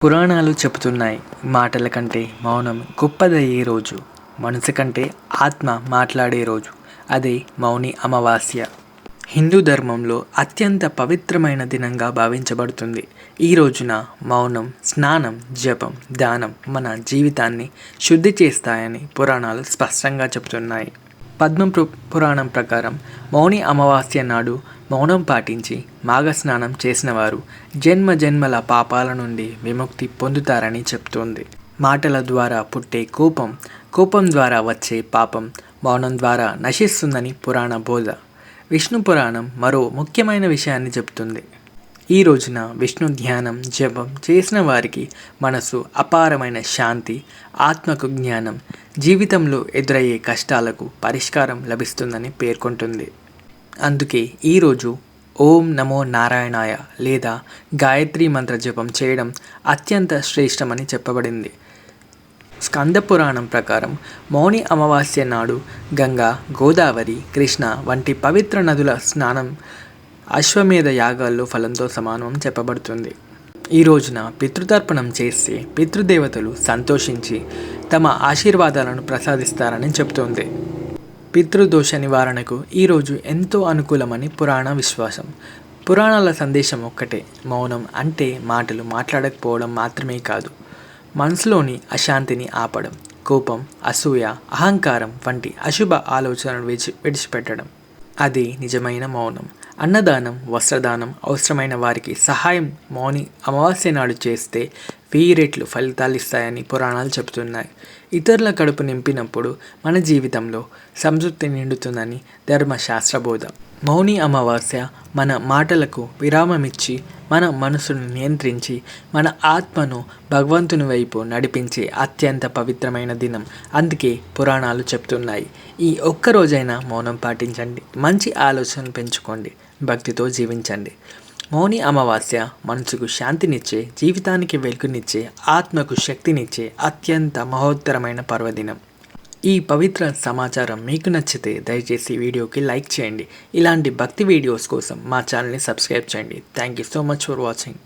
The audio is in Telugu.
పురాణాలు చెబుతున్నాయి, మాటల కంటే మౌనం గొప్పదయ్యే రోజు, మనసు కంటే ఆత్మ మాట్లాడే రోజు, అదే మౌని అమావాస్య. హిందూ ధర్మంలో అత్యంత పవిత్రమైన దినంగా భావించబడుతుంది. ఈ రోజున మౌనం, స్నానం, జపం, దానం మన జీవితాన్ని శుద్ధి చేస్తాయని పురాణాలు స్పష్టంగా చెబుతున్నాయి. పురాణం ప్రకారం మౌని అమావాస్య నాడు మౌనం పాటించి మాఘస్నానం చేసిన వారు జన్మ జన్మల పాపాల నుండి విముక్తి పొందుతారని చెప్తోంది. మాటల ద్వారా పుట్టే కోపం ద్వారా వచ్చే పాపం మౌనం ద్వారా నశిస్తుందని పురాణ బోధ. విష్ణు పురాణం మరో ముఖ్యమైన విషయాన్ని చెబుతుంది. ఈ రోజున విష్ణు ధ్యానం, జపం చేసిన వారికి మనసు అపారమైన శాంతి, ఆత్మకు జ్ఞానం, జీవితంలో ఎదురయ్యే కష్టాలకు పరిష్కారం లభిస్తుందని పేర్కొంటుంది. అందుకే ఈరోజు ఓం నమో నారాయణాయ లేదా గాయత్రి మంత్ర జపం చేయడం అత్యంత శ్రేష్టమని చెప్పబడింది. స్కంద పురాణం ప్రకారం మౌని అమావాస్య నాడు గంగా, గోదావరి, కృష్ణ వంటి పవిత్ర నదుల స్నానం అశ్వమేధ యాగాల్లో ఫలంతో సమానం చెప్పబడుతుంది. ఈ రోజున పితృతర్పణం చేస్తే పితృదేవతలు సంతోషించి తమ ఆశీర్వాదాలను ప్రసాదిస్తారని చెబుతోంది. పితృదోష నివారణకు ఈరోజు ఎంతో అనుకూలమని పురాణ విశ్వాసం. పురాణాల సందేశం ఒక్కటే, మౌనం అంటే మాటలు మాట్లాడకపోవడం మాత్రమే కాదు, మనసులోని అశాంతిని ఆపడం, కోపం, అసూయ, అహంకారం వంటి అశుభ ఆలోచనలు విడిచిపెట్టడం. అది నిజమైన మౌనం. అన్నదానం, వస్త్రదానం, అవసరమైన వారికి సహాయం మౌని అమావాస్య నాడు చేస్తే 1000 రెట్లు ఫలితాలు ఇస్తాయని పురాణాలు చెబుతున్నాయి. ఇతరుల కడుపు నింపినప్పుడు మన జీవితంలో సంతృప్తి నిండుతుందని ధర్మశాస్త్ర బోధ. మౌని అమావాస్య మన మాటలకు విరామమిచ్చి మన మనసును నియంత్రించి మన ఆత్మను భగవంతుని వైపు నడిపించే అత్యంత పవిత్రమైన దినం. అందుకే పురాణాలు చెప్తున్నాయి, ఈ ఒక్కరోజైనా మౌనం పాటించండి, మంచి ఆలోచనలు పెంచుకోండి, భక్తితో జీవించండి. మౌని అమావాస్య మనసుకు శాంతినిచ్చే, జీవితానికి వెలుగునిచ్చే, ఆత్మకు శక్తినిచ్చే అత్యంత మహోత్తరమైన పర్వదినం. ఈ పవిత్ర సమాచారం మీకు నచ్చితే దయచేసి వీడియోకి లైక్ చేయండి. ఇలాంటి భక్తి వీడియోస్ కోసం మా ఛానల్ని సబ్స్క్రైబ్ చేయండి. Thank you so much for watching.